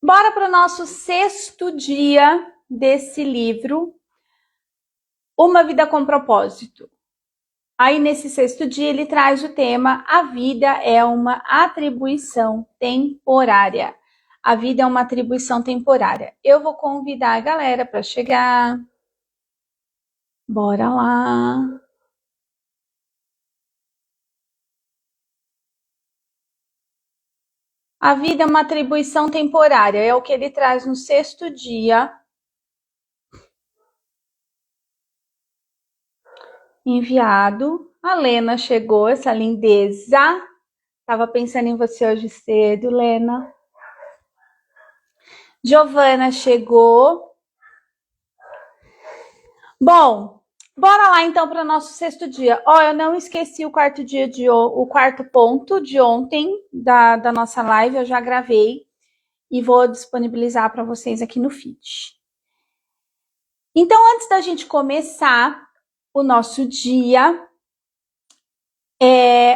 Bora para o nosso 6º dia desse livro, Uma Vida com Propósito. Aí nesse 6º dia ele traz o tema: a vida é uma atribuição temporária. A vida é uma atribuição temporária. Eu vou convidar a galera para chegar. Bora lá. A vida é uma atribuição temporária, é o que ele traz no 6º dia. Enviado. A Lena chegou, essa lindeza. Tava pensando em você hoje cedo, Lena. Giovana chegou. Bom, bora lá então para o nosso 6º dia. Eu não esqueci o quarto ponto de ontem da nossa live, eu já gravei e vou disponibilizar para vocês aqui no feed. Então, antes da gente começar o nosso dia,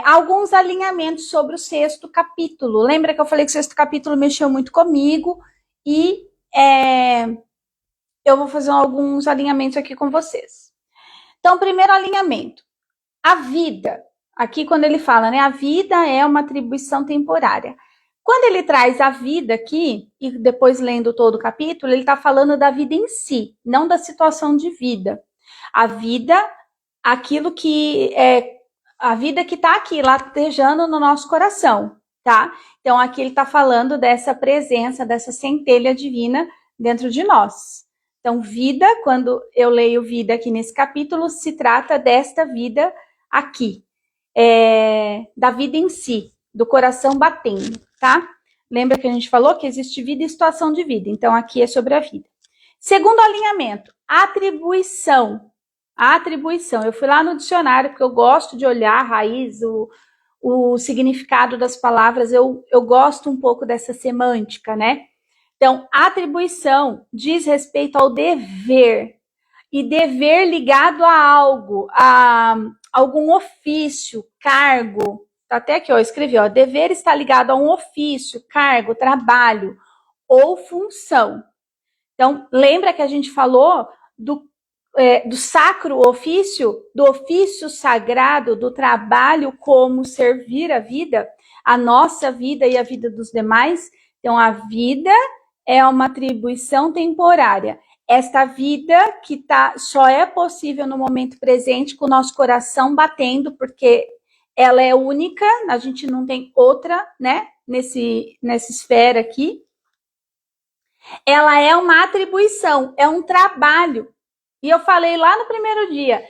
alguns alinhamentos sobre o 6º capítulo. Lembra que eu falei que o 6º capítulo mexeu muito comigo e eu vou fazer alguns alinhamentos aqui com vocês. Então, primeiro alinhamento. A vida, aqui quando ele fala, né? A vida é uma atribuição temporária. Quando ele traz a vida aqui, e depois lendo todo o capítulo, ele está falando da vida em si, não da situação de vida. A vida, aquilo que é a vida que está aqui, latejando no nosso coração, tá? Então, aqui ele está falando dessa presença, dessa centelha divina dentro de nós. Então, vida, quando eu leio vida aqui nesse capítulo, se trata desta vida aqui, da vida em si, do coração batendo, tá? Lembra que a gente falou que existe vida e situação de vida, então aqui é sobre a vida. Segundo alinhamento, atribuição. A atribuição, eu fui lá no dicionário, porque eu gosto de olhar a raiz, o significado das palavras, eu gosto um pouco dessa semântica, né? Então, atribuição diz respeito ao dever, e dever ligado a algo, a algum ofício, cargo. Até aqui, eu escrevi, dever está ligado a um ofício, cargo, trabalho ou função. Então, lembra que a gente falou do sacro ofício, do ofício sagrado, do trabalho como servir a vida, a nossa vida e a vida dos demais? Então, a vida é uma atribuição temporária. Esta vida que só é possível no momento presente, com o nosso coração batendo, porque ela é única, a gente não tem outra, né, nessa esfera aqui. Ela é uma atribuição, é um trabalho. E eu falei lá no primeiro dia,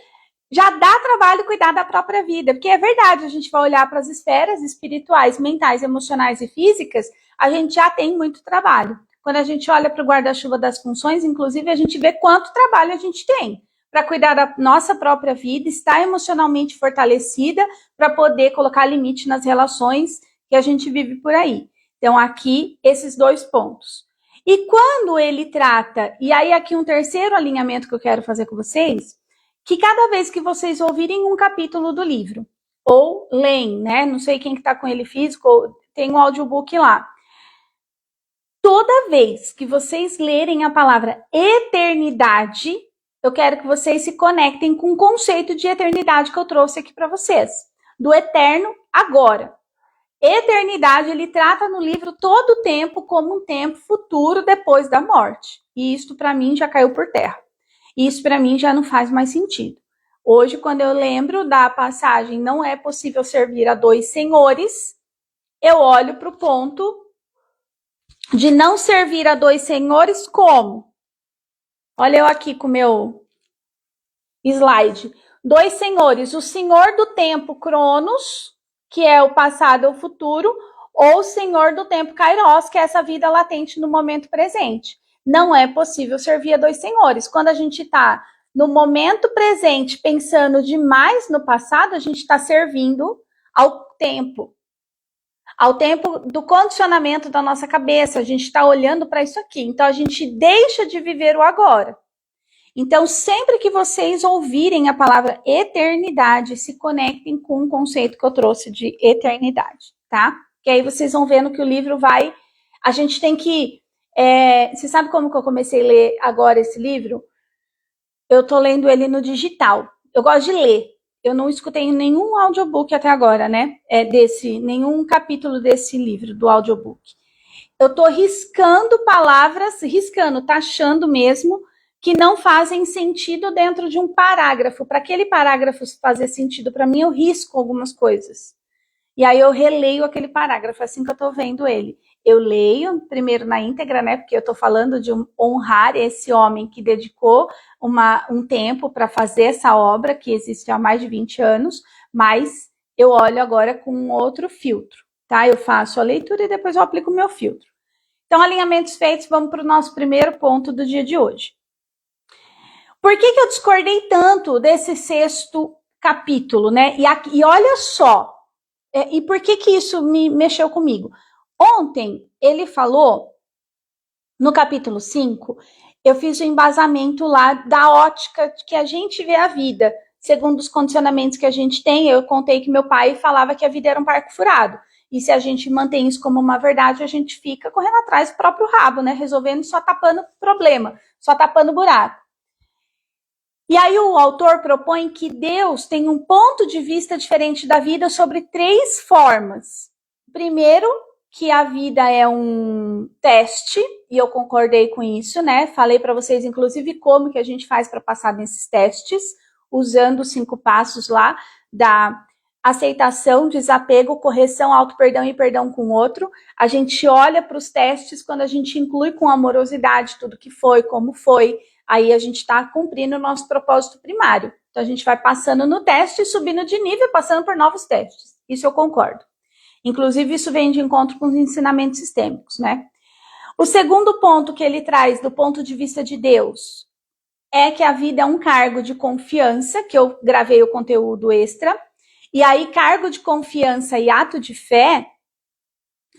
já dá trabalho cuidar da própria vida, porque é verdade, a gente vai olhar para as esferas espirituais, mentais, emocionais e físicas, a gente já tem muito trabalho. Quando a gente olha para o guarda-chuva das funções, inclusive, a gente vê quanto trabalho a gente tem para cuidar da nossa própria vida, estar emocionalmente fortalecida para poder colocar limite nas relações que a gente vive por aí. Então, aqui, esses 2 pontos. E quando ele trata, e aí aqui um terceiro alinhamento que eu quero fazer com vocês, que cada vez que vocês ouvirem um capítulo do livro, ou leem, né? Não sei quem que tá com ele físico, tem um audiobook lá. Toda vez que vocês lerem a palavra eternidade, eu quero que vocês se conectem com o conceito de eternidade que eu trouxe aqui para vocês. Do eterno agora. Eternidade, ele trata no livro todo o tempo como um tempo futuro depois da morte. E isso para mim já caiu por terra. Isso para mim já não faz mais sentido. Hoje, quando eu lembro da passagem não é possível servir a 2 senhores, eu olho para o ponto de não servir a 2 senhores como? Olha eu aqui com o meu slide. 2 senhores, o senhor do tempo Cronos, que é o passado ou o futuro, ou o senhor do tempo Kairos, que é essa vida latente no momento presente. Não é possível servir a 2 senhores. Quando a gente está no momento presente pensando demais no passado, a gente está servindo ao tempo do condicionamento da nossa cabeça, a gente está olhando para isso aqui. Então, a gente deixa de viver o agora. Então, sempre que vocês ouvirem a palavra eternidade, se conectem com o conceito que eu trouxe de eternidade, tá? Que aí vocês vão vendo que o livro vai... A gente tem que... Você sabe como que eu comecei a ler agora esse livro? Eu tô lendo ele no digital. Eu gosto de ler. Eu não escutei nenhum audiobook até agora, né? Nenhum capítulo desse livro, do audiobook. Eu tô riscando palavras, taxando mesmo, que não fazem sentido dentro de um parágrafo. Para aquele parágrafo fazer sentido para mim, eu risco algumas coisas. E aí eu releio aquele parágrafo, assim que eu tô vendo ele. Eu leio primeiro na íntegra, né? Porque eu tô falando de honrar esse homem que dedicou um tempo para fazer essa obra, que existe há mais de 20 anos, mas eu olho agora com um outro filtro, tá? Eu faço a leitura e depois eu aplico o meu filtro. Então, alinhamentos feitos, vamos para o nosso primeiro ponto do dia de hoje. Por que eu discordei tanto desse 6º capítulo, né? E olha só, e por que isso me mexeu comigo? Ontem, ele falou, no capítulo 5, eu fiz o embasamento lá da ótica que a gente vê a vida, segundo os condicionamentos que a gente tem. Eu contei que meu pai falava que a vida era um barco furado. E se a gente mantém isso como uma verdade, a gente fica correndo atrás do próprio rabo, né? Resolvendo, só tapando problema, só tapando buraco. E aí o autor propõe que Deus tem um ponto de vista diferente da vida sobre 3 formas. Primeiro, que a vida é um teste, e eu concordei com isso, né? Falei para vocês, inclusive, como que a gente faz para passar nesses testes, usando os 5 passos lá da aceitação, desapego, correção, auto-perdão e perdão com o outro. A gente olha para os testes quando a gente inclui com amorosidade tudo que foi, como foi. Aí a gente está cumprindo o nosso propósito primário. Então a gente vai passando no teste, subindo de nível, passando por novos testes. Isso eu concordo. Inclusive, isso vem de encontro com os ensinamentos sistêmicos, né? O segundo ponto que ele traz do ponto de vista de Deus é que a vida é um cargo de confiança, que eu gravei o conteúdo extra. E aí, cargo de confiança e ato de fé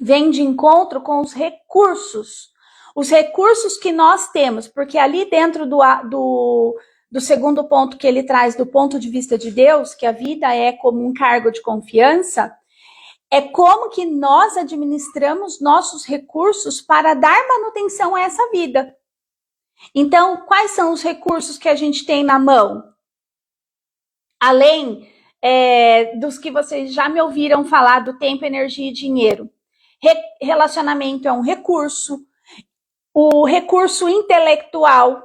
vem de encontro com os recursos que nós temos, porque ali dentro do segundo ponto que ele traz do ponto de vista de Deus, que a vida é como um cargo de confiança, é como que nós administramos nossos recursos para dar manutenção a essa vida. Então, quais são os recursos que a gente tem na mão? Além dos que vocês já me ouviram falar do tempo, energia e dinheiro. Relacionamento é um recurso. O recurso intelectual,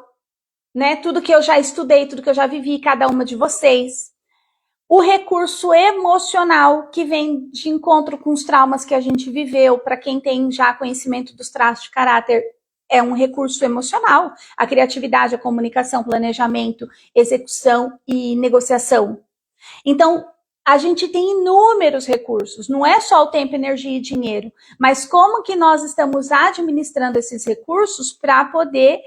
né? Tudo que eu já estudei, tudo que eu já vivi, cada uma de vocês. O recurso emocional, que vem de encontro com os traumas que a gente viveu. Para quem tem já conhecimento dos traços de caráter, é um recurso emocional. A criatividade, a comunicação, planejamento, execução e negociação. Então, a gente tem inúmeros recursos, não é só o tempo, energia e dinheiro, mas como que nós estamos administrando esses recursos para poder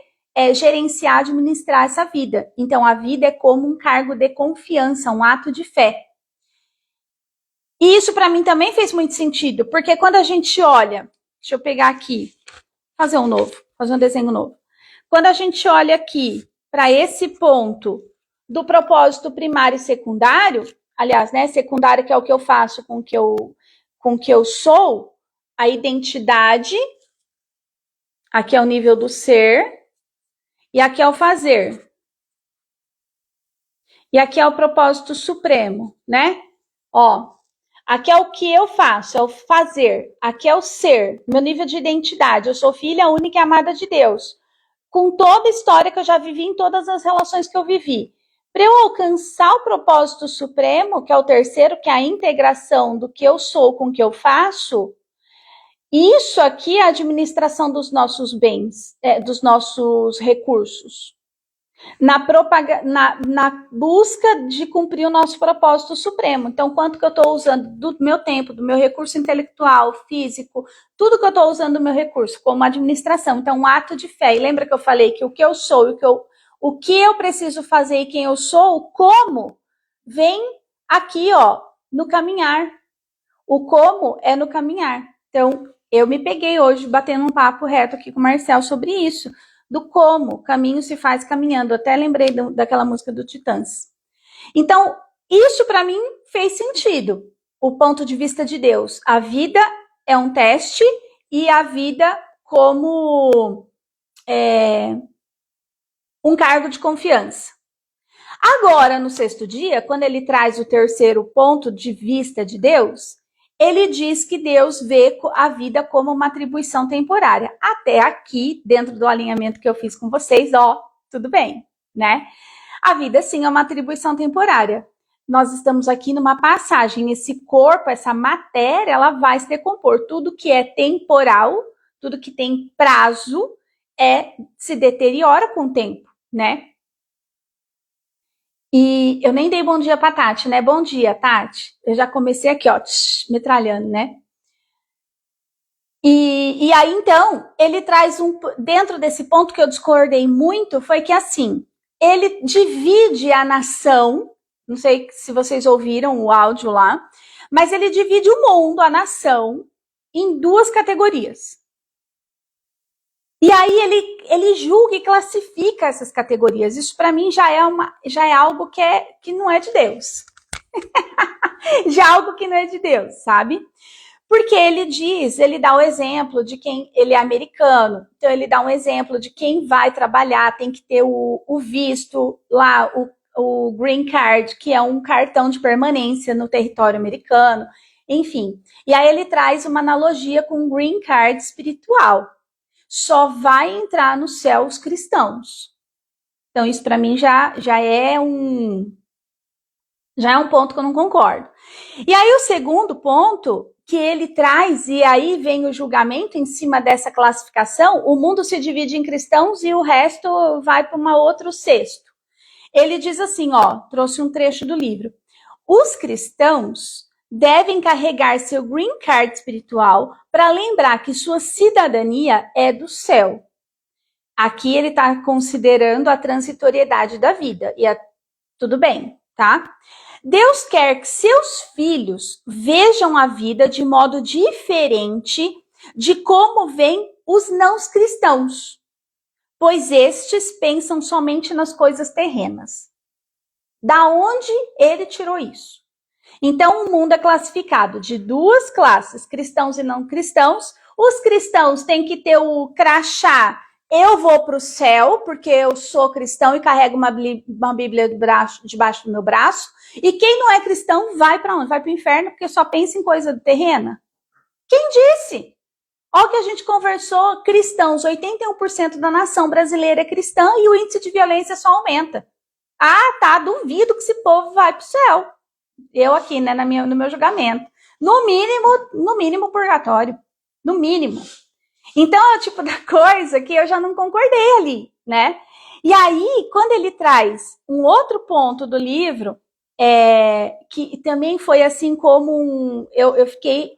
gerenciar, administrar essa vida. Então, a vida é como um cargo de confiança, um ato de fé. E isso para mim também fez muito sentido, porque quando a gente olha, deixa eu pegar aqui, fazer um desenho novo. Quando a gente olha aqui para esse ponto do propósito primário e secundário, aliás, né, secundário que é o que eu faço com o que eu sou, a identidade, aqui é o nível do ser, e aqui é o fazer. E aqui é o propósito supremo, né? Ó, aqui é o que eu faço, é o fazer. Aqui é o ser, meu nível de identidade. Eu sou filha única e amada de Deus. Com toda a história que eu já vivi, em todas as relações que eu vivi. Para eu alcançar o propósito supremo, que é o terceiro, que é a integração do que eu sou com o que eu faço, isso aqui é a administração dos nossos bens, dos nossos recursos. Na busca de cumprir o nosso propósito supremo. Então, quanto que eu estou usando do meu tempo, do meu recurso intelectual, físico, tudo que eu estou usando do meu recurso como administração. Então, um ato de fé. E lembra que eu falei que o que eu sou e o que eu preciso fazer e quem eu sou, como, vem aqui, ó, no caminhar. O como é no caminhar. Então, eu me peguei hoje batendo um papo reto aqui com o Marcel sobre isso, do como caminho se faz caminhando. Até lembrei daquela música do Titãs. Então, isso para mim fez sentido. o ponto de vista de Deus. A vida é um teste e a vida como um cargo de confiança. Agora, no sexto dia, quando ele traz o terceiro ponto de vista de Deus, ele diz que Deus vê a vida como uma atribuição temporária. Até aqui, dentro do alinhamento que eu fiz com vocês, tudo bem, né? A vida, sim, é uma atribuição temporária. Nós estamos aqui numa passagem, esse corpo, essa matéria, ela vai se decompor. Tudo que é temporal, tudo que tem prazo, se deteriora com o tempo, né? E eu nem dei bom dia pra Tati, né? Bom dia, Tati. Eu já comecei aqui, metralhando, né? E aí, então, ele traz dentro desse ponto que eu discordei muito, foi que assim, ele divide a nação, não sei se vocês ouviram o áudio lá, mas ele divide o mundo, a nação, em duas categorias. E aí ele julga e classifica essas categorias. Isso para mim já é algo que não é de Deus. Já é algo que não é de Deus, sabe? Porque ele dá o exemplo de quem ele é americano. Então ele dá um exemplo de quem vai trabalhar, tem que ter o visto lá, o green card, que é um cartão de permanência no território americano. Enfim. E aí ele traz uma analogia com o green card espiritual. Só vai entrar no céu os cristãos. Então, isso para mim já é um ponto que eu não concordo. E aí, o segundo ponto que ele traz, e aí vem o julgamento em cima dessa classificação, o mundo se divide em cristãos e o resto vai para um outro cesto. Ele diz assim, trouxe um trecho do livro. Os cristãos devem carregar seu green card espiritual para lembrar que sua cidadania é do céu. Aqui ele está considerando a transitoriedade da vida. E tudo bem, tá? Deus quer que seus filhos vejam a vida de modo diferente de como veem os não cristãos, pois estes pensam somente nas coisas terrenas. Da onde ele tirou isso? Então, o mundo é classificado de duas classes, cristãos e não cristãos. Os cristãos têm que ter o crachá. Eu vou para o céu, porque eu sou cristão e carrego uma Bíblia debaixo do meu braço. E quem não é cristão vai para onde? Vai para o inferno, porque só pensa em coisa terrena. Quem disse? Olha o que a gente conversou, cristãos, 81% da nação brasileira é cristã e o índice de violência só aumenta. Tá, duvido que esse povo vai para o céu. Eu aqui, né, no meu julgamento. No mínimo purgatório. No mínimo. Então, é o tipo da coisa que eu já não concordei ali, né? E aí, quando ele traz um outro ponto do livro, que também foi assim como eu fiquei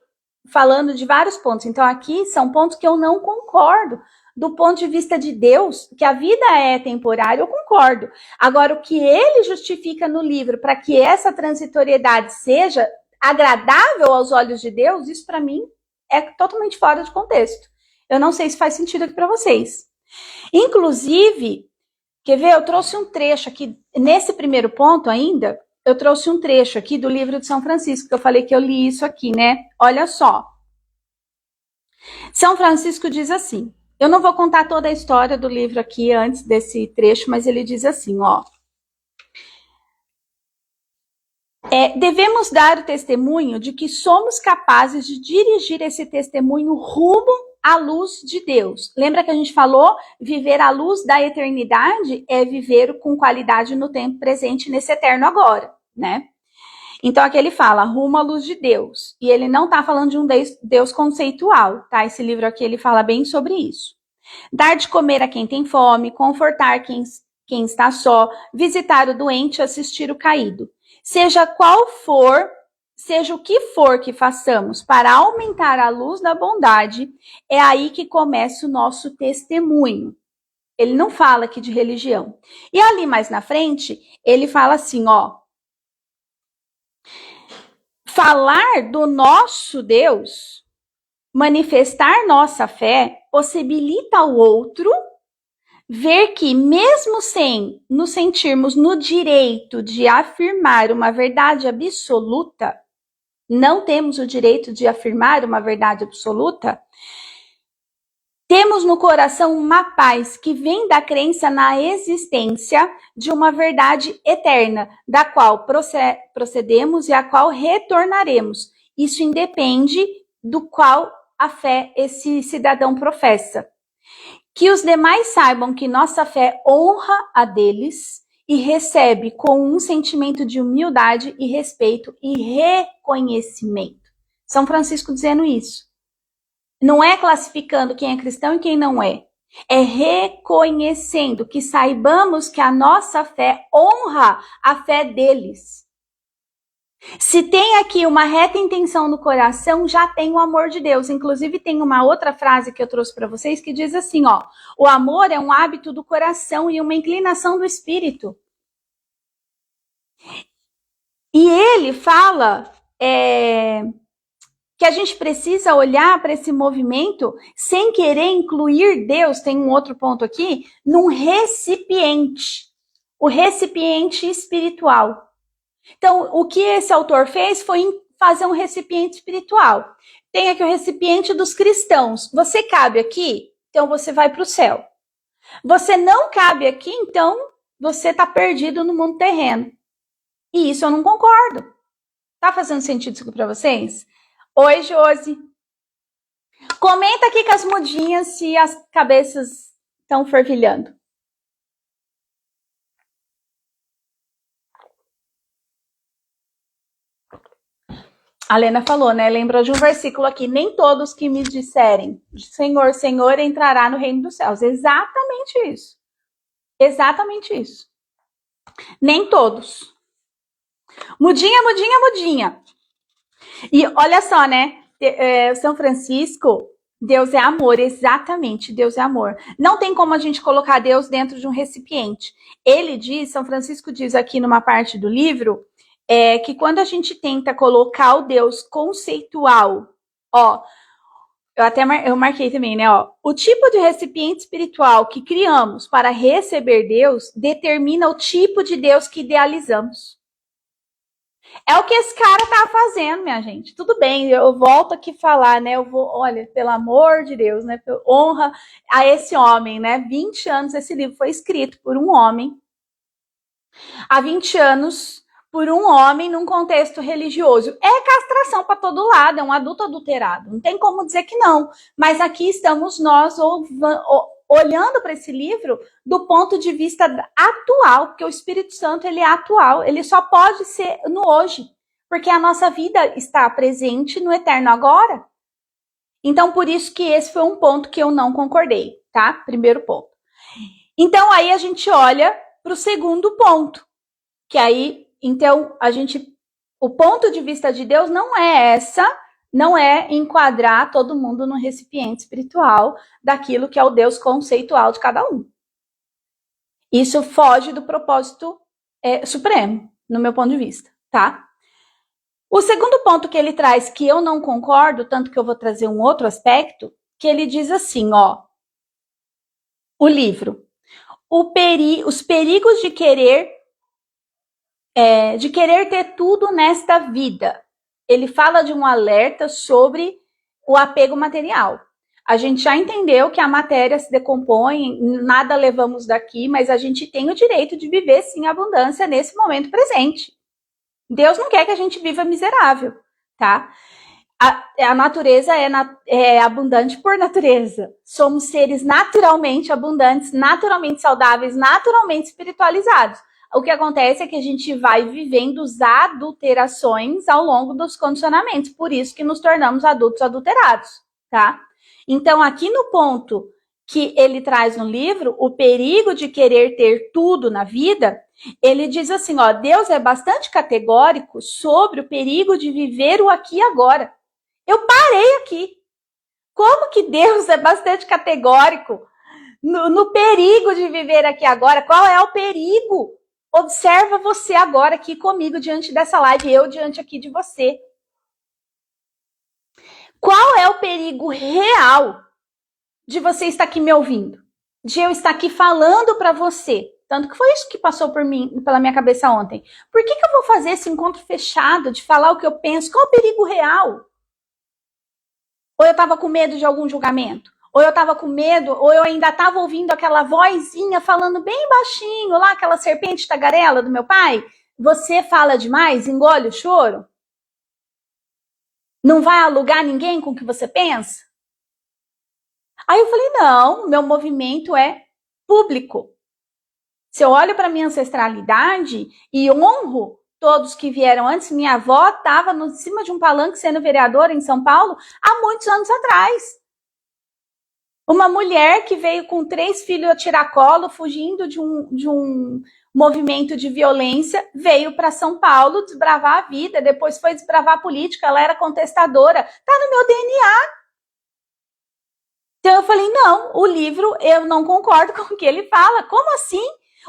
falando de vários pontos. Então, aqui são pontos que eu não concordo. Do ponto de vista de Deus, que a vida é temporária, eu concordo. Agora, o que ele justifica no livro para que essa transitoriedade seja agradável aos olhos de Deus, isso para mim é totalmente fora de contexto. Eu não sei se faz sentido aqui para vocês. Inclusive, quer ver? Eu trouxe um trecho aqui, nesse primeiro ponto ainda, eu trouxe um trecho aqui do livro de São Francisco, que eu falei que eu li isso aqui, né? Olha só. São Francisco diz assim, eu não vou contar toda a história do livro aqui antes desse trecho, mas ele diz assim, devemos dar o testemunho de que somos capazes de dirigir esse testemunho rumo à luz de Deus. Lembra que a gente falou? Viver à luz da eternidade é viver com qualidade no tempo presente, nesse eterno agora, né? Então, aqui ele fala, rumo à luz de Deus. E ele não está falando de um Deus conceitual, tá? Esse livro aqui, ele fala bem sobre isso. Dar de comer a quem tem fome, confortar quem está só, visitar o doente, assistir o caído. Seja o que for que façamos para aumentar a luz da bondade, é aí que começa o nosso testemunho. Ele não fala aqui de religião. E ali mais na frente, ele fala assim, falar do nosso Deus, manifestar nossa fé, possibilita ao outro ver que, mesmo sem nos sentirmos no direito de afirmar uma verdade absoluta, não temos o direito de afirmar uma verdade absoluta, temos no coração uma paz que vem da crença na existência de uma verdade eterna, da qual procedemos e a qual retornaremos. Isso independe do qual a fé esse cidadão professa. Que os demais saibam que nossa fé honra a deles e recebe com um sentimento de humildade e respeito e reconhecimento. São Francisco dizendo isso. Não é classificando quem é cristão e quem não é. É reconhecendo que saibamos que a nossa fé honra a fé deles. Se tem aqui uma reta intenção no coração, já tem o amor de Deus. Inclusive tem uma outra frase que eu trouxe para vocês que diz assim, ó: o amor é um hábito do coração e uma inclinação do espírito. E ele fala que a gente precisa olhar para esse movimento sem querer incluir Deus, tem um outro ponto aqui, num recipiente. O recipiente espiritual. Então, o que esse autor fez foi fazer um recipiente espiritual. Tem aqui o recipiente dos cristãos. Você cabe aqui, então você vai para o céu. Você não cabe aqui, então você está perdido no mundo terreno. E isso eu não concordo. Tá fazendo sentido isso para vocês? Oi, Josi. Comenta aqui com as mudinhas se as cabeças estão fervilhando. A Lena falou, né? Lembrou de um versículo aqui. Nem todos que me disserem Senhor, Senhor, entrará no reino dos céus. Exatamente isso. Exatamente isso. Nem todos. Mudinha, mudinha, mudinha. E olha só, né? São Francisco, Deus é amor, exatamente, Deus é amor. Não tem como a gente colocar Deus dentro de um recipiente. Ele diz, São Francisco diz aqui numa parte do livro, que quando a gente tenta colocar o Deus conceitual, ó, eu marquei também, né, ó, o tipo de recipiente espiritual que criamos para receber Deus determina o tipo de Deus que idealizamos. É o que esse cara tá fazendo, minha gente. Tudo bem, eu volto aqui falar, né? Olha, pelo amor de Deus, né? Honra a esse homem, né? 20 anos esse livro foi escrito por um homem. Há 20 anos, por um homem num contexto religioso. É castração para todo lado, é um adulto adulterado. Não tem como dizer que não. Mas aqui estamos nós olhando para esse livro do ponto de vista atual, porque o Espírito Santo ele é atual, ele só pode ser no hoje, porque a nossa vida está presente no eterno agora. Então, por isso que esse foi um ponto que eu não concordei, tá? Primeiro ponto. Então, aí a gente olha para o segundo ponto, que aí, então, o ponto de vista de Deus não é enquadrar todo mundo no recipiente espiritual daquilo que é o Deus conceitual de cada um. Isso foge do propósito supremo, no meu ponto de vista, tá? O segundo ponto que ele traz, que eu não concordo, tanto que eu vou trazer um outro aspecto, que ele diz assim, ó, o livro, os perigos de querer ter tudo nesta vida. Ele fala de um alerta sobre o apego material. A gente já entendeu que a matéria se decompõe, nada levamos daqui, mas a gente tem o direito de viver, sim, a abundância nesse momento presente. Deus não quer que a gente viva miserável, tá? A natureza é abundante por natureza. Somos seres naturalmente abundantes, naturalmente saudáveis, naturalmente espiritualizados. O que acontece é que a gente vai vivendo as adulterações ao longo dos condicionamentos. Por isso que nos tornamos adultos adulterados, tá? Então, aqui no ponto que ele traz no livro, o perigo de querer ter tudo na vida, ele diz assim, ó, Deus é bastante categórico sobre o perigo de viver o aqui e agora. Eu parei aqui. Como que Deus é bastante categórico no perigo de viver aqui agora? Qual é o perigo? Observa você agora aqui comigo diante dessa live, eu diante aqui de você. Qual é o perigo real de você estar aqui me ouvindo? De eu estar aqui falando para você? Tanto que foi isso que passou por mim, pela minha cabeça ontem. Por que eu vou fazer esse encontro fechado de falar o que eu penso? Qual o perigo real? Ou eu estava com medo de algum julgamento? Ou eu estava com medo, ou eu ainda estava ouvindo aquela vozinha falando bem baixinho lá, aquela serpente tagarela do meu pai? Você fala demais, engole o choro? Não vai alugar ninguém com o que você pensa? Aí eu falei, não, meu movimento é público. Se eu olho para minha ancestralidade e honro todos que vieram antes, minha avó estava em cima de um palanque sendo vereadora em São Paulo há muitos anos atrás. Uma mulher que veio com 3 filhos a tiracolo, fugindo de um movimento de violência, veio para São Paulo desbravar a vida, depois foi desbravar a política, ela era contestadora. Tá no meu DNA. Então eu falei, não, o livro eu não concordo com o que ele fala. Como assim?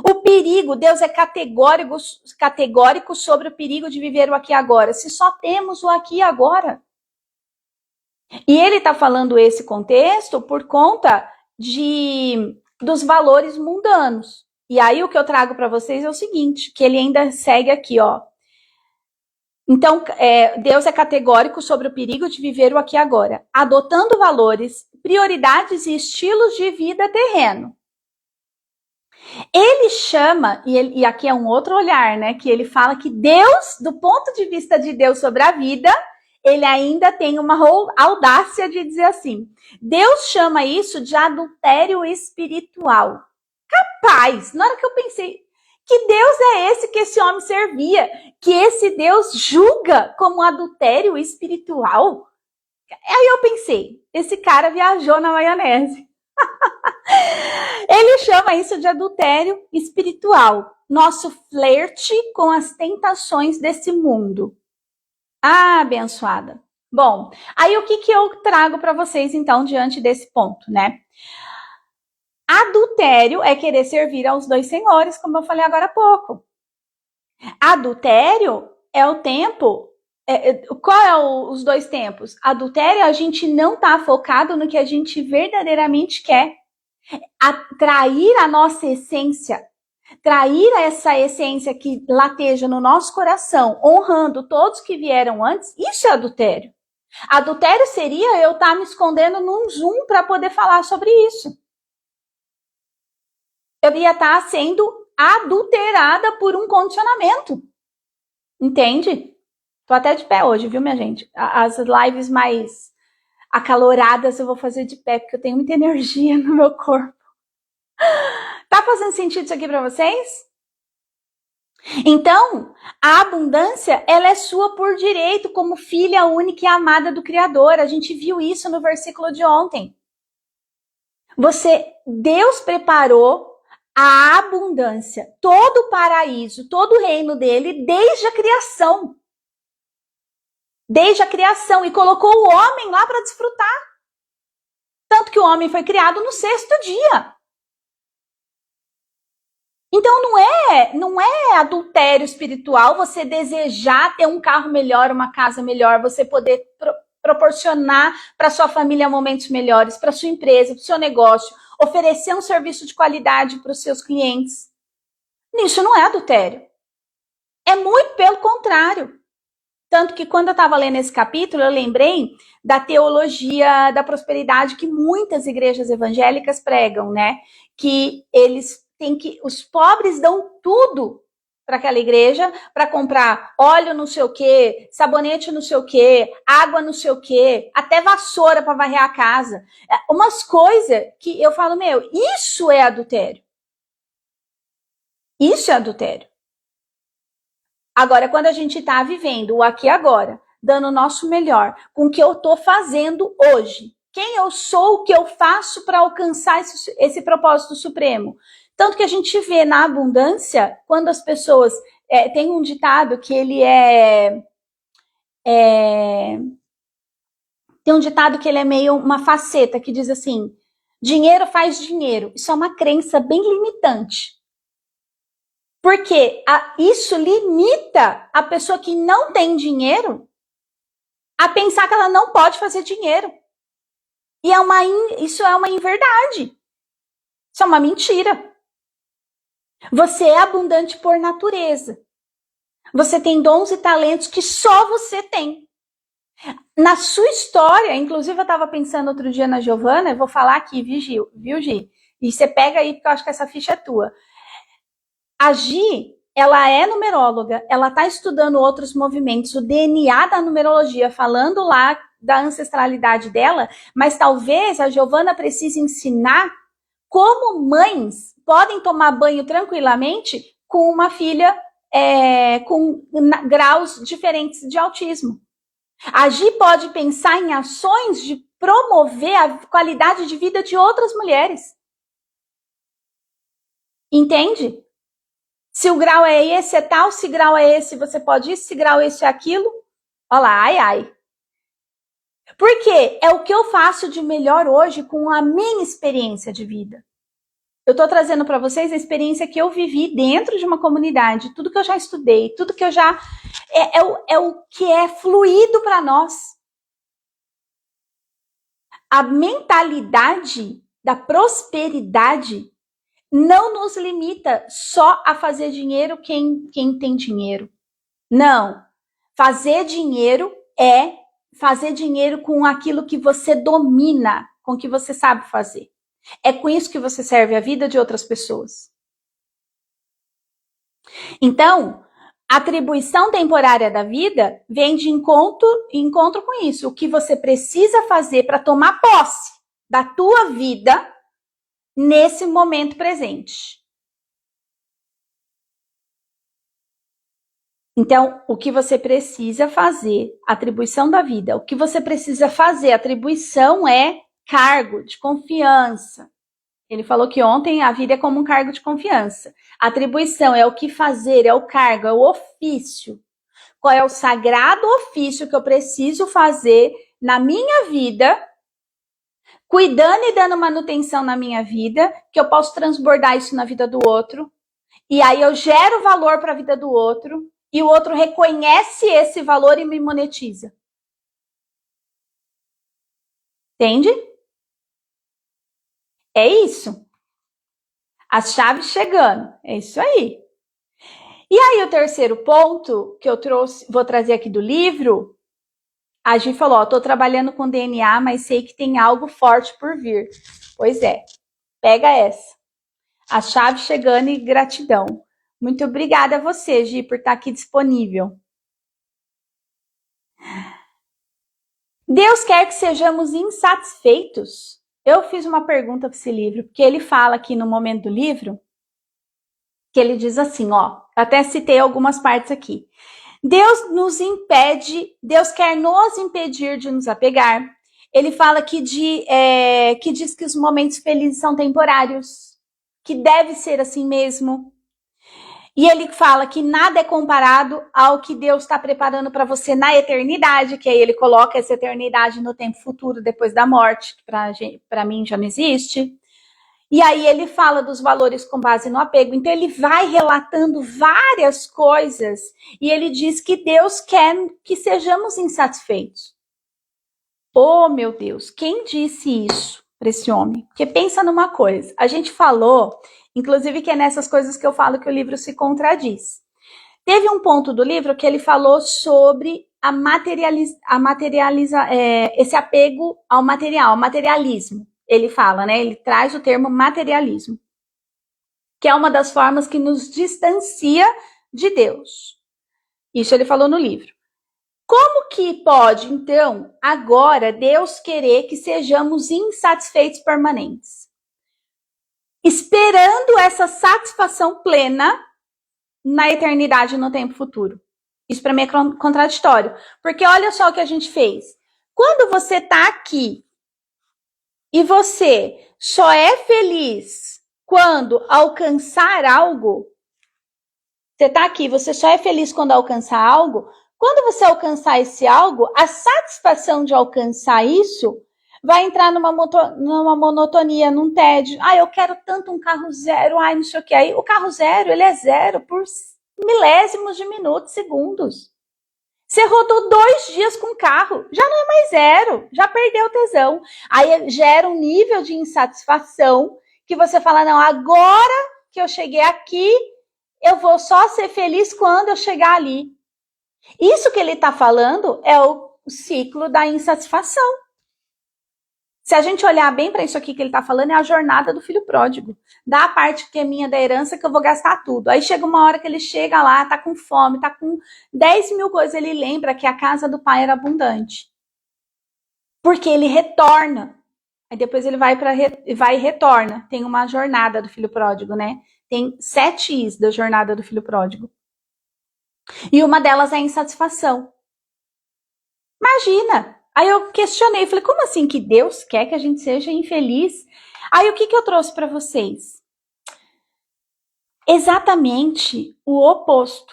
O perigo, Deus é categórico sobre o perigo de viver o aqui e agora, se só temos o aqui e agora. E ele está falando esse contexto por conta dos valores mundanos. E aí o que eu trago para vocês é o seguinte, que ele ainda segue aqui, ó. Então, Deus é categórico sobre o perigo de viver o aqui e agora, adotando valores, prioridades e estilos de vida terreno. Ele chama, e aqui é um outro olhar, né? Que ele fala que Deus, do ponto de vista de Deus sobre a vida, ele ainda tem uma audácia de dizer assim: Deus chama isso de adultério espiritual. Capaz, na hora que eu pensei, que Deus é esse que esse homem servia? Que esse Deus julga como adultério espiritual? Aí eu pensei, esse cara viajou na maionese. Ele chama isso de adultério espiritual. Nosso flerte com as tentações desse mundo. Ah, abençoada. Bom, aí o que eu trago para vocês, então, diante desse ponto, né? Adultério é querer servir aos dois senhores, como eu falei agora há pouco. Adultério é o tempo. Qual é os dois tempos? Adultério, a gente não tá focado no que a gente verdadeiramente quer. Trair a nossa essência, trair essa essência que lateja no nosso coração, honrando todos que vieram antes, isso é adultério. Adultério seria eu estar me escondendo num Zoom para poder falar sobre isso. Eu ia estar sendo adulterada por um condicionamento. Entende? Tô até de pé hoje, viu, minha gente? As lives mais acaloradas eu vou fazer de pé, porque eu tenho muita energia no meu corpo. Tá fazendo sentido isso aqui para vocês? Então, a abundância, ela é sua por direito, como filha única e amada do Criador. A gente viu isso no versículo de ontem. Deus preparou a abundância, todo o paraíso, todo o reino dele, desde a criação. Desde a criação, e colocou o homem lá para desfrutar. Tanto que o homem foi criado no 6º dia. Então não é adultério espiritual você desejar ter um carro melhor, uma casa melhor, você poder proporcionar para sua família momentos melhores, para sua empresa, para o seu negócio, oferecer um serviço de qualidade para os seus clientes. Isso não é adultério. É muito pelo contrário. Tanto que quando eu estava lendo esse capítulo, eu lembrei da teologia da prosperidade que muitas igrejas evangélicas pregam, né? Que eles os pobres dão tudo para aquela igreja para comprar óleo não sei o quê, sabonete não sei o quê, água não sei o quê, até vassoura para varrer a casa. Umas coisas que eu falo, isso é adultério. Isso é adultério. Agora, quando a gente está vivendo o aqui e agora, dando o nosso melhor com o que eu estou fazendo hoje, quem eu sou, o que eu faço para alcançar esse propósito supremo. Tanto que a gente vê na abundância, quando as pessoas... tem um ditado que ele tem um ditado que ele é meio uma faceta, que diz assim, dinheiro faz dinheiro. Isso é uma crença bem limitante. Porque isso limita a pessoa que não tem dinheiro a pensar que ela não pode fazer dinheiro. E isso é uma inverdade. Isso é uma mentira. Você é abundante por natureza. Você tem dons e talentos que só você tem. Na sua história, inclusive eu estava pensando outro dia na Giovana, eu vou falar aqui, viu, Gi? E você pega aí, porque eu acho que essa ficha é tua. A Gi, ela é numeróloga, ela está estudando outros movimentos, o DNA da numerologia, falando lá da ancestralidade dela, mas talvez a Giovana precise ensinar como mães podem tomar banho tranquilamente com uma filha com graus diferentes de autismo. A Gi pode pensar em ações de promover a qualidade de vida de outras mulheres. Entende? Se o grau é esse, é tal, se grau é esse, você pode isso, se grau é esse, é aquilo. Olha lá, ai, ai. Porque é o que eu faço de melhor hoje com a minha experiência de vida. Eu estou trazendo para vocês a experiência que eu vivi dentro de uma comunidade, tudo que eu já estudei, tudo que eu já... É o que é fluido para nós. A mentalidade da prosperidade não nos limita só a fazer dinheiro quem tem dinheiro. Não. Fazer dinheiro é fazer dinheiro com aquilo que você domina, com o que você sabe fazer. É com isso que você serve a vida de outras pessoas. Então, a atribuição temporária da vida vem de encontro com isso. O que você precisa fazer para tomar posse da tua vida nesse momento presente. Então, o que você precisa fazer, atribuição da vida, o que você precisa fazer, atribuição é cargo de confiança. Ele falou que ontem a vida é como um cargo de confiança. Atribuição é o que fazer, é o cargo, é o ofício. Qual é o sagrado ofício que eu preciso fazer na minha vida, cuidando e dando manutenção na minha vida, que eu posso transbordar isso na vida do outro. E aí eu gero valor para a vida do outro, e o outro reconhece esse valor e me monetiza. Entende? É isso. As chaves chegando. É isso aí. E aí o terceiro ponto que eu vou trazer aqui do livro, a Gi falou, estou trabalhando com DNA, mas sei que tem algo forte por vir. Pois é, pega essa. A chave chegando e gratidão. Muito obrigada a você, Gi, por estar aqui disponível. Deus quer que sejamos insatisfeitos? Eu fiz uma pergunta para esse livro, porque ele fala aqui no momento do livro, que ele diz assim, ó, até citei algumas partes aqui. Deus nos impede, Deus quer nos impedir de nos apegar. Ele fala que diz que os momentos felizes são temporários, que deve ser assim mesmo. E ele fala que nada é comparado ao que Deus está preparando para você na eternidade, que aí ele coloca essa eternidade no tempo futuro, depois da morte, que para mim já não existe. E aí ele fala dos valores com base no apego. Então ele vai relatando várias coisas e ele diz que Deus quer que sejamos insatisfeitos. Oh, meu Deus, quem disse isso para esse homem? Porque pensa numa coisa, a gente falou, inclusive que é nessas coisas que eu falo que o livro se contradiz. Teve um ponto do livro que ele falou sobre esse apego ao material, ao materialismo. Ele fala, né? Ele traz o termo materialismo, que é uma das formas que nos distancia de Deus. Isso ele falou no livro. Como que pode, então, agora Deus querer que sejamos insatisfeitos permanentes? Esperando essa satisfação plena na eternidade no tempo futuro. Isso para mim é contraditório. Porque olha só o que a gente fez. Quando você está aqui e você só é feliz quando alcançar algo, você está aqui, você só é feliz quando alcançar algo, quando você alcançar esse algo, a satisfação de alcançar isso vai entrar numa monotonia, num tédio. Ah, eu quero tanto um carro zero, ai, não sei o que. Aí o carro zero, ele é zero por milésimos de minutos, segundos. Você rodou 2 dias com o carro, já não é mais zero, já perdeu o tesão. Aí gera um nível de insatisfação que você fala, não, agora que eu cheguei aqui, eu vou só ser feliz quando eu chegar ali. Isso que ele está falando é o ciclo da insatisfação. Se a gente olhar bem para isso aqui que ele está falando, é a jornada do filho pródigo. Dá a parte que é minha da herança que eu vou gastar tudo. Aí chega uma hora que ele chega lá, tá com fome, tá com 10 mil coisas. Ele lembra que a casa do pai era abundante. Porque ele retorna. Aí depois ele vai e retorna. Tem uma jornada do filho pródigo, né? Tem 7 Is da jornada do filho pródigo. E uma delas é a insatisfação. Imagina! Aí eu questionei, falei, como assim que Deus quer que a gente seja infeliz? Aí o que eu trouxe para vocês? Exatamente o oposto.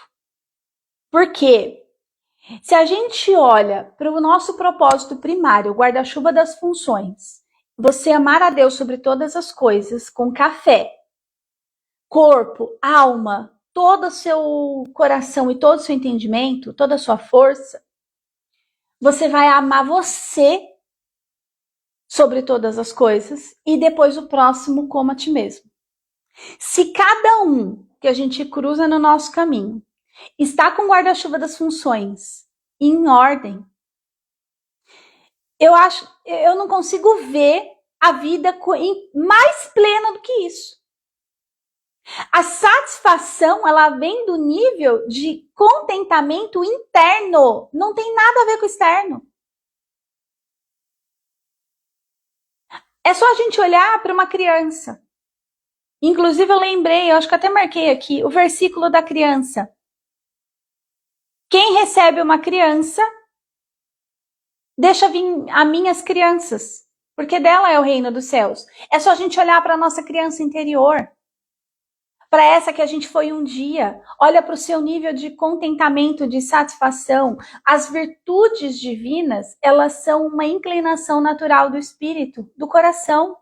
Por quê? Se a gente olha para o nosso propósito primário, o guarda-chuva das funções, você amar a Deus sobre todas as coisas, com café, corpo, alma, todo o seu coração e todo o seu entendimento, toda a sua força, você vai amar você sobre todas as coisas e depois o próximo como a ti mesmo. Se cada um que a gente cruza no nosso caminho está com o guarda-chuva das funções em ordem, eu não consigo ver a vida mais plena do que isso. A satisfação, ela vem do nível de contentamento interno, não tem nada a ver com o externo. É só a gente olhar para uma criança. Inclusive eu lembrei, eu acho que até marquei aqui, o versículo da criança. Quem recebe uma criança, deixa vir a minhas crianças, porque dela é o reino dos céus. É só a gente olhar para a nossa criança interior, para essa que a gente foi um dia. Olha para o seu nível de contentamento, de satisfação. As virtudes divinas, elas são uma inclinação natural do espírito, do coração.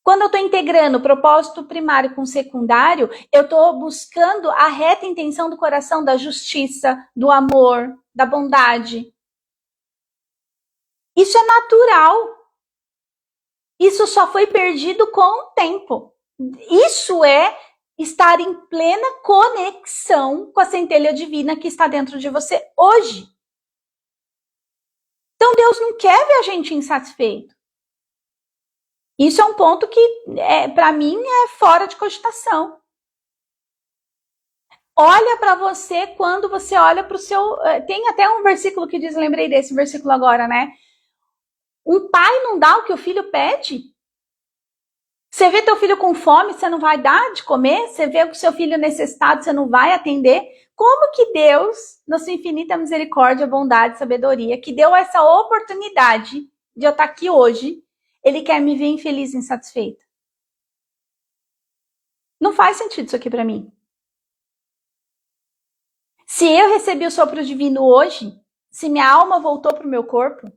Quando eu estou integrando o propósito primário com o secundário, eu estou buscando a reta intenção do coração, da justiça, do amor, da bondade. Isso é natural. Isso só foi perdido com o tempo. Isso é estar em plena conexão com a centelha divina que está dentro de você hoje. Então Deus não quer ver a gente insatisfeito. Isso é um ponto que, para mim, é fora de cogitação. Olha para você quando você olha para o seu... Tem até um versículo que diz, lembrei desse versículo agora, né? Um pai não dá o que o filho pede? Você vê teu filho com fome, você não vai dar de comer? Você vê o seu filho necessitado, você não vai atender? Como que Deus, na sua infinita misericórdia, bondade, sabedoria, que deu essa oportunidade de eu estar aqui hoje, ele quer me ver infeliz e insatisfeita? Não faz sentido isso aqui para mim. Se eu recebi o sopro divino hoje, se minha alma voltou para o meu corpo,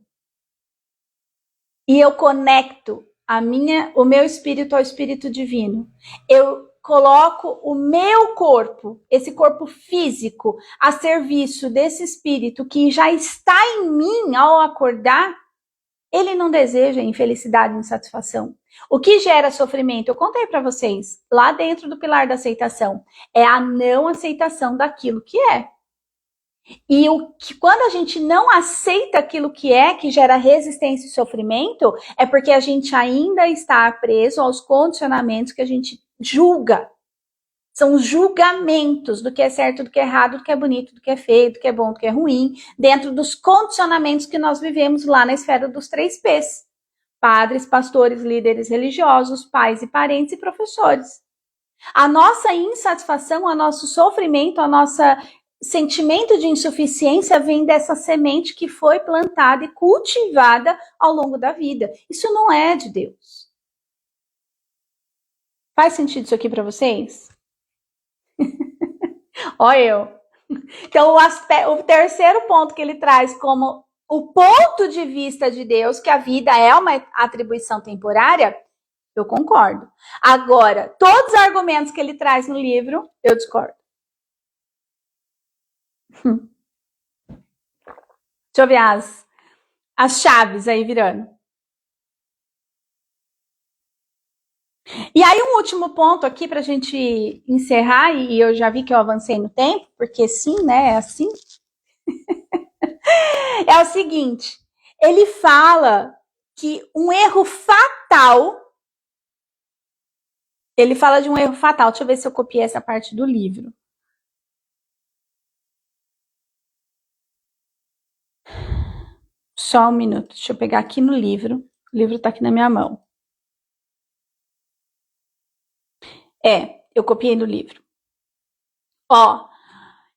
e eu conecto o meu espírito ao espírito divino, eu coloco o meu corpo, esse corpo físico, a serviço desse espírito que já está em mim ao acordar, ele não deseja infelicidade e insatisfação. O que gera sofrimento, eu contei para vocês, lá dentro do pilar da aceitação, é a não aceitação daquilo que é. E quando a gente não aceita aquilo que gera resistência e sofrimento, é porque a gente ainda está preso aos condicionamentos que a gente julga. São julgamentos do que é certo, do que é errado, do que é bonito, do que é feio, do que é bom, do que é ruim, dentro dos condicionamentos que nós vivemos lá na esfera dos 3 P's. Padres, pastores, líderes religiosos, pais e parentes e professores. A nossa insatisfação, o nosso sofrimento, a nossa sentimento de insuficiência vem dessa semente que foi plantada e cultivada ao longo da vida. Isso não é de Deus. Faz sentido isso aqui para vocês? Olha eu. Então, o terceiro ponto que ele traz como o ponto de vista de Deus, que a vida é uma atribuição temporária, eu concordo. Agora, todos os argumentos que ele traz no livro, eu discordo. Deixa eu ver as chaves aí virando. E aí, um último ponto aqui para a gente encerrar, e eu já vi que eu avancei no tempo, porque sim, né? É assim. É o seguinte: ele fala que um erro fatal. Ele fala de um erro fatal. Deixa eu ver se eu copiei essa parte do livro. Só um minuto. Deixa eu pegar aqui no livro. O livro está aqui na minha mão. Eu copiei do livro. Ó,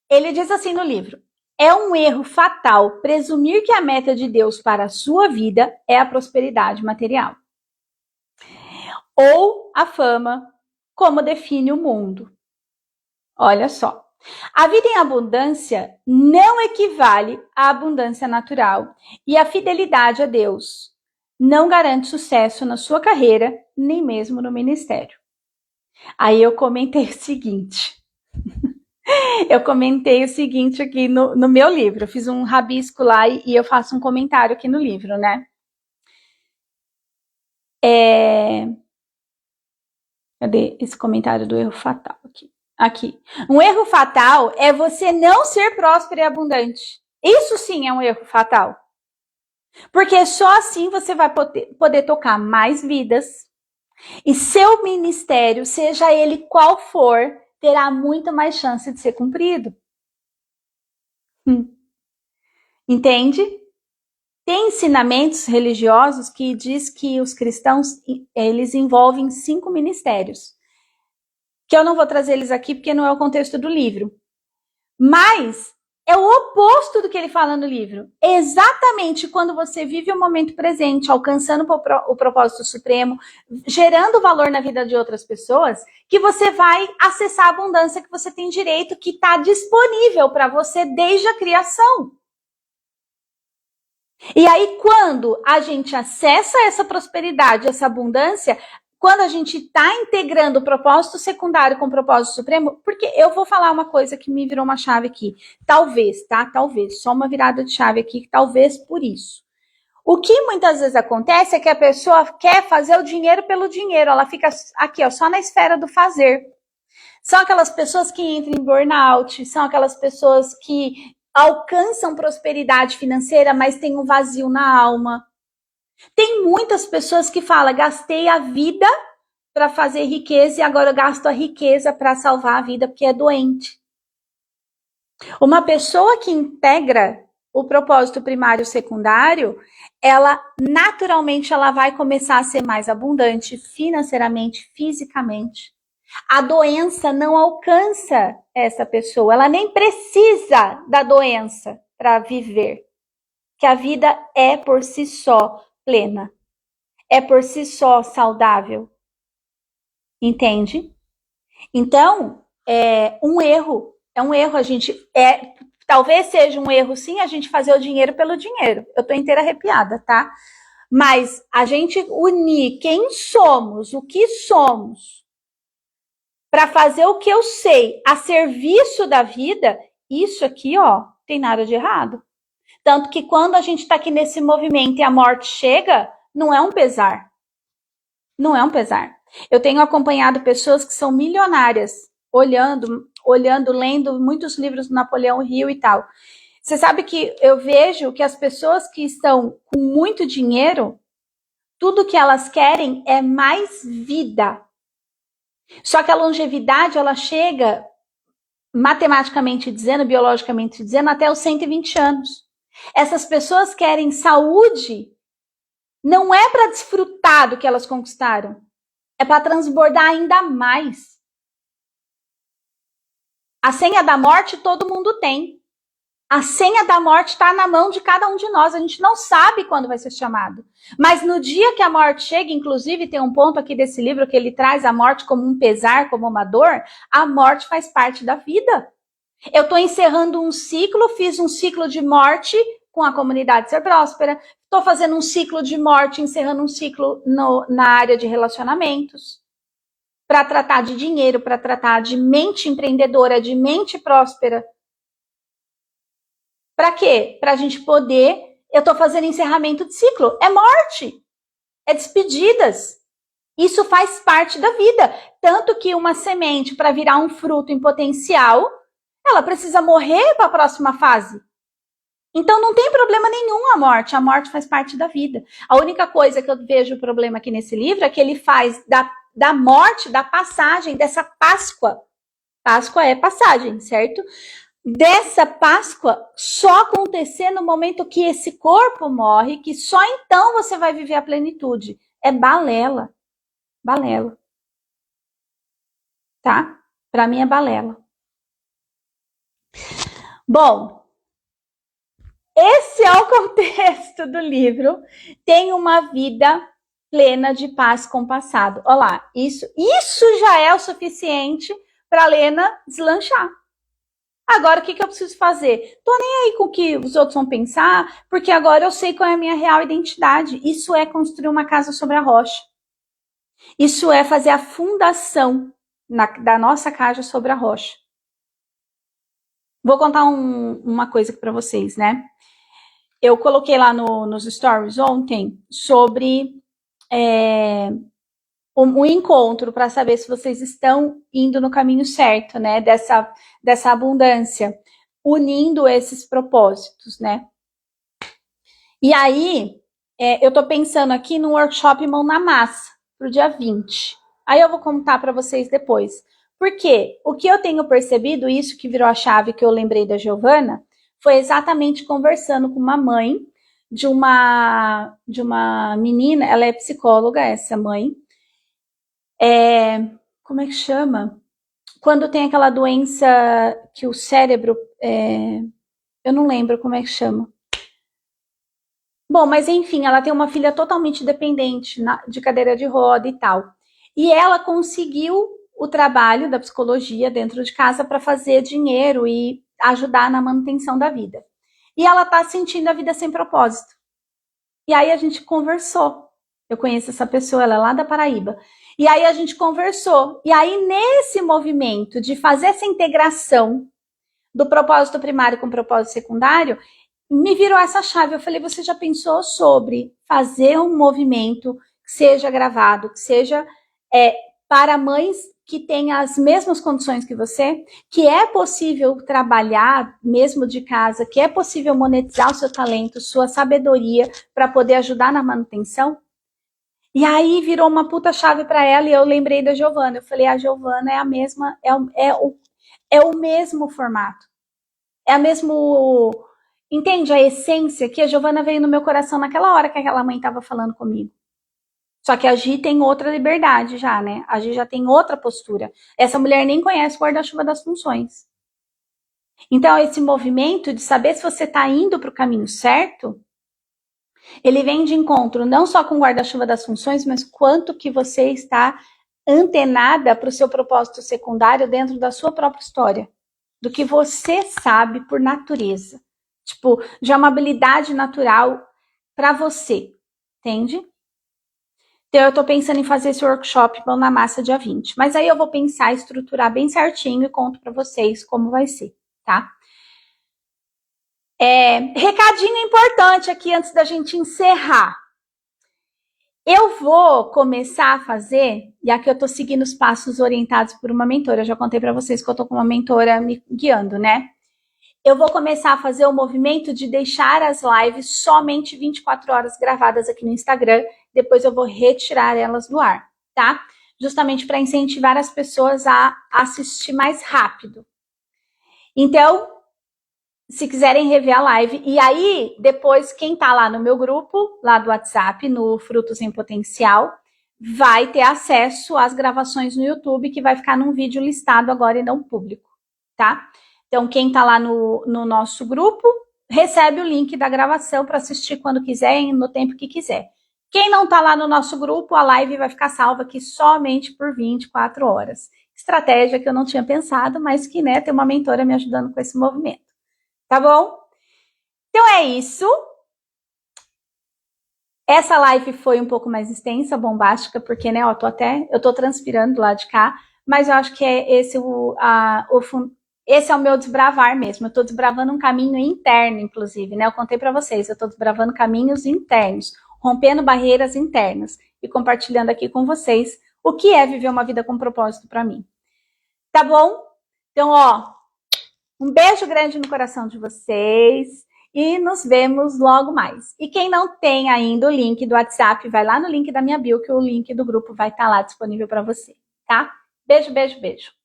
ele diz assim no livro: é um erro fatal presumir que a meta de Deus para a sua vida é a prosperidade material ou a fama, como define o mundo. Olha só. A vida em abundância não equivale à abundância natural e a fidelidade a Deus não garante sucesso na sua carreira, nem mesmo no ministério. Aí eu comentei o seguinte. Eu comentei o seguinte aqui no meu livro. Eu fiz um rabisco lá e eu faço um comentário aqui no livro, né? Cadê esse comentário do erro fatal aqui? Aqui. Um erro fatal é você não ser próspero e abundante. Isso sim é um erro fatal. Porque só assim você vai poder tocar mais vidas e seu ministério, seja ele qual for, terá muito mais chance de ser cumprido. Entende? Tem ensinamentos religiosos que diz que os cristãos, eles envolvem 5 ministérios. Que eu não vou trazer eles aqui porque não é o contexto do livro. Mas é o oposto do que ele fala no livro. Exatamente quando você vive o momento presente, alcançando o propósito supremo, gerando valor na vida de outras pessoas, que você vai acessar a abundância que você tem direito, que está disponível para você desde a criação. E aí, quando a gente acessa essa prosperidade, essa abundância, quando a gente está integrando o propósito secundário com o propósito supremo, porque eu vou falar uma coisa que me virou uma chave aqui. Talvez, tá? Talvez. Só uma virada de chave aqui, talvez por isso. O que muitas vezes acontece é que a pessoa quer fazer o dinheiro pelo dinheiro. Ela fica aqui, ó, só na esfera do fazer. São aquelas pessoas que entram em burnout, são aquelas pessoas que alcançam prosperidade financeira, mas têm um vazio na alma. Tem muitas pessoas que falam, gastei a vida para fazer riqueza e agora eu gasto a riqueza para salvar a vida porque é doente. Uma pessoa que integra o propósito primário e secundário, ela naturalmente ela vai começar a ser mais abundante financeiramente, fisicamente. A doença não alcança essa pessoa, ela nem precisa da doença para viver. Que a vida é por si só plena, é por si só saudável. Entende? Então, é um erro a gente talvez seja um erro sim a gente fazer o dinheiro pelo dinheiro. Eu tô inteira arrepiada, tá? Mas a gente unir quem somos, o que somos, para fazer o que eu sei a serviço da vida, isso aqui, ó, tem nada de errado. Tanto que quando a gente está aqui nesse movimento e a morte chega, não é um pesar. Não é um pesar. Eu tenho acompanhado pessoas que são milionárias, olhando, lendo muitos livros do Napoleão Hill e tal. Você sabe que eu vejo que as pessoas que estão com muito dinheiro, tudo que elas querem é mais vida. Só que a longevidade, ela chega, matematicamente dizendo, biologicamente dizendo, até os 120 anos. Essas pessoas querem saúde, não é para desfrutar do que elas conquistaram, é para transbordar ainda mais. A senha da morte todo mundo tem. A senha da morte está na mão de cada um de nós. A gente não sabe quando vai ser chamado. Mas no dia que a morte chega, inclusive tem um ponto aqui desse livro que ele traz a morte como um pesar, como uma dor. A morte faz parte da vida. Eu estou encerrando um ciclo, fiz um ciclo de morte com a comunidade Ser Próspera. Estou fazendo um ciclo de morte, encerrando um ciclo na área de relacionamentos. Para tratar de dinheiro, para tratar de mente empreendedora, de mente próspera. Para quê? Para a gente poder... Eu estou fazendo encerramento de ciclo. É morte. É despedidas. Isso faz parte da vida. Tanto que uma semente, para virar um fruto em potencial, ela precisa morrer para a próxima fase. Então não tem problema nenhum a morte faz parte da vida. A única coisa que eu vejo o problema aqui nesse livro é que ele faz da morte, da passagem, dessa Páscoa. Páscoa é passagem, certo? Dessa Páscoa só acontecer no momento que esse corpo morre, que só então você vai viver a plenitude. É balela. Balela. Tá? Para mim é balela. Bom, esse é o contexto do livro. Tem uma vida plena de paz com o passado. Olha lá, isso já é o suficiente para a Lena deslanchar. Agora, o que eu preciso fazer? Tô nem aí com o que os outros vão pensar, porque agora eu sei qual é a minha real identidade. Isso é construir uma casa sobre a rocha. Isso é fazer a fundação da nossa casa sobre a rocha. Vou contar uma coisa aqui para vocês, né? Eu coloquei lá nos stories ontem sobre um encontro para saber se vocês estão indo no caminho certo, né? Dessa abundância, unindo esses propósitos, né? E aí, eu tô pensando aqui no workshop Mão na Massa, pro dia 20. Aí eu vou contar para vocês depois. Porque o que eu tenho percebido, isso que virou a chave que eu lembrei da Giovana, foi exatamente conversando com uma mãe de uma menina, ela é psicóloga, essa mãe. Como é que chama? Quando tem aquela doença que o cérebro... eu não lembro como é que chama. Bom, mas enfim, ela tem uma filha totalmente dependente de cadeira de roda e tal. E ela conseguiu o trabalho da psicologia dentro de casa para fazer dinheiro e ajudar na manutenção da vida. E ela tá sentindo a vida sem propósito. E aí a gente conversou. Eu conheço essa pessoa, ela é lá da Paraíba. E aí a gente conversou. E aí nesse movimento de fazer essa integração do propósito primário com o propósito secundário, me virou essa chave. Eu falei, você já pensou sobre fazer um movimento que seja gravado, que seja para mães que têm as mesmas condições que você, que é possível trabalhar mesmo de casa, que é possível monetizar o seu talento, sua sabedoria para poder ajudar na manutenção? E aí virou uma puta chave para ela e eu lembrei da Giovana. Eu falei, a Giovana é a mesma, é o mesmo formato. É a mesmo... Entende a essência que a Giovana veio no meu coração naquela hora que aquela mãe estava falando comigo. Só que a Gi tem outra liberdade já, né? A Gi já tem outra postura. Essa mulher nem conhece o guarda-chuva das funções. Então, esse movimento de saber se você está indo para o caminho certo, ele vem de encontro não só com o guarda-chuva das funções, mas quanto que você está antenada para o seu propósito secundário dentro da sua própria história. Do que você sabe por natureza. Tipo, já é uma habilidade natural para você, entende? Então, eu tô pensando em fazer esse workshop Mão na Massa dia 20. Mas aí eu vou pensar, estruturar bem certinho e conto para vocês como vai ser, tá? Recadinho importante aqui antes da gente encerrar. Eu vou começar a fazer, e aqui eu tô seguindo os passos orientados por uma mentora. Eu já contei para vocês que eu tô com uma mentora me guiando, né? Eu vou começar a fazer o movimento de deixar as lives somente 24 horas gravadas aqui no Instagram. Depois eu vou retirar elas do ar, tá? Justamente para incentivar as pessoas a assistir mais rápido. Então, se quiserem rever a live, e aí depois quem tá lá no meu grupo, lá do WhatsApp, no Frutos em Potencial, vai ter acesso às gravações no YouTube, que vai ficar num vídeo listado agora e não público, tá? Então, quem está lá no nosso grupo, recebe o link da gravação para assistir quando quiser, no tempo que quiser. Quem não está lá no nosso grupo, a live vai ficar salva aqui somente por 24 horas. Estratégia que eu não tinha pensado, mas que, né, tem uma mentora me ajudando com esse movimento. Tá bom? Então é isso. Essa live foi um pouco mais extensa, bombástica, porque, né, eu tô transpirando do lado de cá, mas eu acho que é esse esse é o meu desbravar mesmo. Eu tô desbravando um caminho interno, inclusive, né? Eu contei para vocês, eu tô desbravando caminhos internos, rompendo barreiras internas. e compartilhando aqui com vocês o que é viver uma vida com propósito para mim. Tá bom? Então, ó, um beijo grande no coração de vocês e nos vemos logo mais. E quem não tem ainda o link do WhatsApp, vai lá no link da minha bio, que o link do grupo vai estar lá disponível para você, tá? Beijo, beijo, beijo.